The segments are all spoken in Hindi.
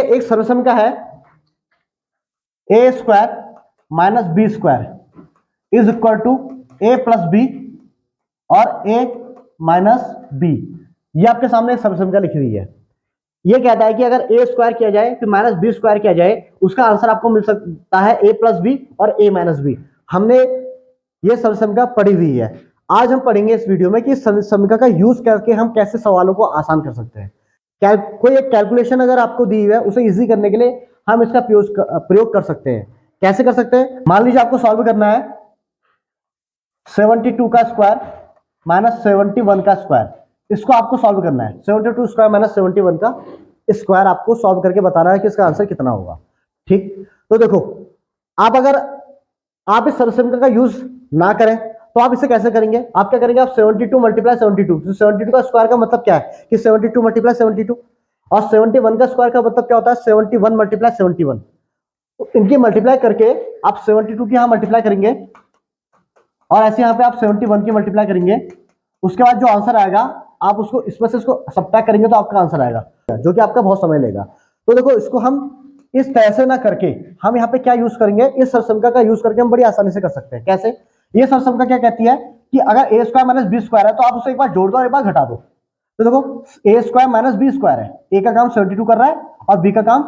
एक सर्वसमीकरण है a square minus b square is equal to a plus b और ए माइनस बी। ये आपके सामने एक सर्वसमीकरण लिखी हुई है। ये कहता है कि अगर ए स्क्वायर किया जाए फिर माइनस बी स्क्वायर किया जाए, उसका आंसर आपको मिल सकता है ए प्लस बी और ए माइनस बी। हमने ये सर्वसमीकरण पढ़ी हुई है। आज हम पढ़ेंगे इस वीडियो में कि सर्वसमीकरण का यूज करके हम कैसे सवालों को आसान कर सकते हैं। कोई एक कैलकुलेशन अगर आपको दी हुई है, उसे इजी करने के लिए हम इसका प्रयोग कर सकते हैं। कैसे कर सकते हैं? मान लीजिए आपको सॉल्व करना है 72 का स्क्वायर माइनस 71 का स्क्वायर, इसको आपको सॉल्व करना है। 72 स्क्वायर माइनस 71 का स्क्वायर आपको सॉल्व करके बताना है कि इसका आंसर कितना होगा। ठीक, तो देखो आप अगर आप इस सर्वसमीकरण का यूज ना करें तो आप इसे कैसे करेंगे? आप क्या करेंगे? आप 72 मल्टीप्लाई 72, तो 72 का स्क्वायर का मतलब क्या है कि 72 मल्टीप्लाई 72, और 71 का स्क्वायर का मतलब क्या होता है? 71 मल्टीप्लाई 71। तो इनकी मल्टीप्लाई करके आप 72 की यहां मल्टीप्लाई करेंगे और ऐसे यहां पे आप 71 की मल्टीप्लाई करेंगे। उसके बाद जो आंसर आएगा आप उसको इसमें से इसको सब्ट्रैक्ट करेंगे तो आपका आंसर आएगा, जो कि आपका बहुत समय लेगा। तो देखो इसको हम इस तरह से ना करके हम यहाँ पे क्या यूज करेंगे, इस सर्वसमीकरण का यूज करके हम बड़ी आसानी से कर सकते हैं। कैसे? ये सर्वसमीकरण क्या कहती है कि अगर ए स्क्वायर माइनस बी स्क्वायर है तो आप उसे एक बार जोड़ दो और एक बार घटा दो। तो देखो ए स्क्वायर माइनस बी स्क्वायर है, ए का काम 72 कर रहा है और बी का काम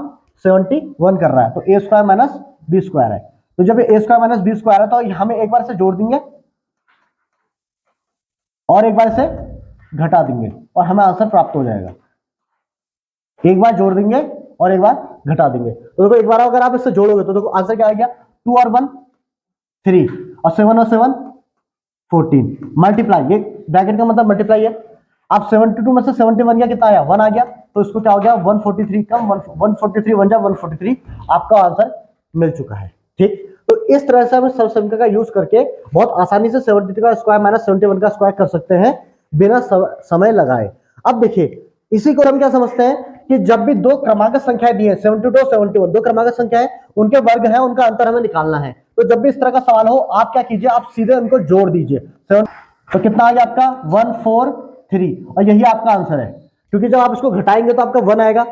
71 कर रहा है, तो ए स्क्वायर माइनस बी स्क्वायर है। तो जब ए स्क्वायर माइनस बी स्क्वायर है तो हमें एक बार से जोड़ देंगे और एक बार से घटा देंगे और हमें आंसर प्राप्त हो जाएगा। एक बार जोड़ देंगे और एक बार घटा देंगे। तो देखो एक बार अगर आप इससे जोड़ोगे तो देखो आंसर क्या आ गया? 2 और 1 3 और 7 और 7 14 मल्टीप्लाई, ये ब्रैकेट का मतलब मल्टीप्लाई है। आप 72 में से 71 गया, कितना आया? 1 आ गया, तो इसको क्या हो गया? 143 कम 143 1 जा 143, आपका आंसर मिल चुका है। ठीक, तो इस तरह से हम सर्वसमीकरण का यूज करके बहुत आसानी से 72 का स्क्वायर माइनस 71 का स्क्वायर कर सकते हैं बिना समय लगाए। अब देखिए इसी को हम क्या समझते हैं कि जब भी दो क्रमागत संख्याएं दी है 72 71, दो क्रमागत संख्याएं उनके वर्ग है, उनका अंतर हमें निकालना है। तो जब भी इस तरह का सवाल हो आप क्या कीजिए, आप सीधे उनको जोड़ दीजिए। तो कितना आ गया आपका? 143, और यही आपका आंसर है, क्योंकि जब आप इसको घटाएंगे तो आपका 1 आएगा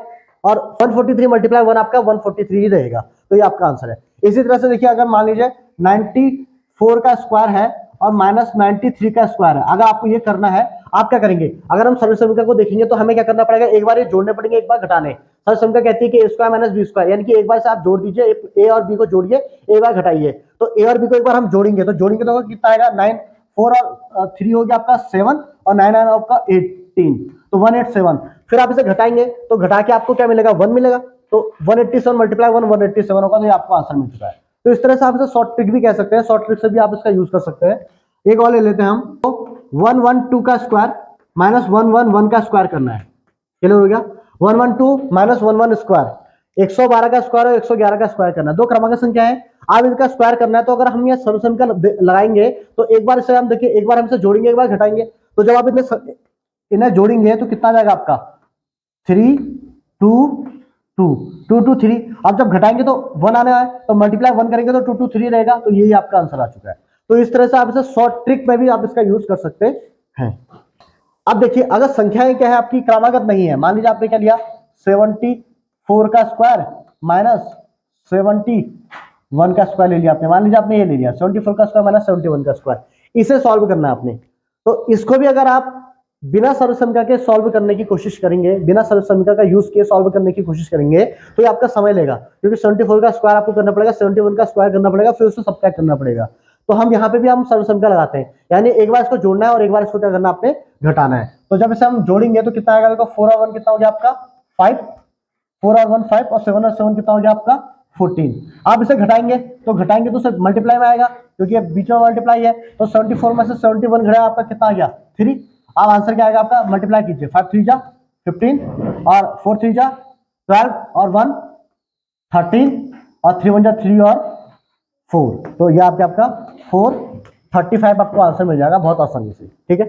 और 143 मल्टीप्लाई 1 आपका 143 ही रहेगा, तो ये आपका आंसर है। इसी तरह से देखिए अगर मान लीजिए 94 का स्क्वायर है और माइनस 93 का स्क्वायर है, अगर आपको ये करना है आप क्या करेंगे? अगर हम सर्वसमीकरण को देखेंगे तो हमें क्या करना पड़ेगा? एक बार ये जोड़ने पड़ेंगे, एक बार घटाने। सर्वसमीकरण कहती है कि ए स्क्वायर माइनस बी स्क्वायर, यानी कि एक बार से आप जोड़ दीजिए, ए और बी को जोड़िए, एक बार घटाइए। तो ए और बी को एक बार हम जोड़ेंगे तो कितना आएगा? 9 4 और 3 हो गया आपका 7 और 9 9 आपका 18, तो 187। फिर आप इसे घटाएंगे तो घटा के आपको क्या मिलेगा? 1 मिलेगा, तो 187 मल्टीप्लाई 1 187 होगा, तो ये आपको आंसर मिल चुका है। तो इस तरह से आप इसे शॉर्ट ट्रिक भी कह सकते हैं, शॉर्ट ट्रिक से भी आप इसका यूज कर सकते हैं। एक और ले लेते हैं हम, तो 112 का स्क्वायर माइनस 111 का स्क्वायर करना है। क्लियर हो गया? 112 माइनस 11 स्क्वायर 112 का स्क्वायर और 111 का स्क्वायर करना है, दो क्रमांक संख्या है, आप इनका स्क्वायर करना है। तो अगर हम ये सर्वसमीकरण लगाएंगे तो एक बार इसे हम देखिए, एक बार हम इसे जोड़ेंगे, एक बार घटाएंगे। तो जब आप इन्हें जोड़ेंगे तो कितना जाएगा आपका? 3 2 2 2 2 3। अब जब घटाएंगे तो 1 आने आए, तो मल्टीप्लाई 1 करेंगे तो 2 2 3 रहेगा, तो यही आपका आंसर आ चुका है। तो इस तरह से आप इसे शॉर्ट ट्रिक में भी आप इसका यूज कर सकते हैं। अब देखिए अगर संख्याएं क्या है आपकी क्रमागत नहीं है, मान लीजिए आपने क्या लिया 74 का स्क्वायर माइनस 71 का स्क्वायर ले लिया आपने, मान लीजिए आपने ये ले लिया 74 का स्क्वायर माइनस 71 का स्क्वायर, इसे सॉल्व करना है आपने। तो इसको भी अगर आप बिना सर्वसमीकरण के सॉल्व करने की कोशिश करेंगे, बिना सर्वसमीकरण का यूज किए सॉल्व करने की कोशिश करेंगे तो ये आपका समय लेगा, क्योंकि 74 का स्क्वायर आपको करना पड़ेगा, 71 का स्क्वायर करना पड़ेगा, फिर उसको सब्ट्रैक्ट करना पड़ेगा। तो हम यहाँ पे भी हम सर्वसमीकरण लगाते हैं, यानी एक बार इसको जोड़ना है और एक बार इसको क्या करना आपने? घटाना है। तो जब इसे हम जोड़ेंगे तो कितना आएगा? देखो 4 और 1 कितना हो गया आपका? 5, 4 और 1 5 और 7 और 7 कितना हो गया आपका? 14। आप इसे घटाएंगे तो सिर्फ मल्टीप्लाई में आएगा, क्योंकि बीच में मल्टीप्लाई है। तो 74 में से 71 घटा आपका कितना आ गया? 3। अब आंसर क्या आएगा आपका? मल्टीप्लाई कीजिए, 5 3 जा 15 और 4 3 जा 12 और 1 13 और 3 1 जा 3 और 4, तो यह आपका 435 आपको आंसर मिल जाएगा बहुत आसानी से। ठीक है।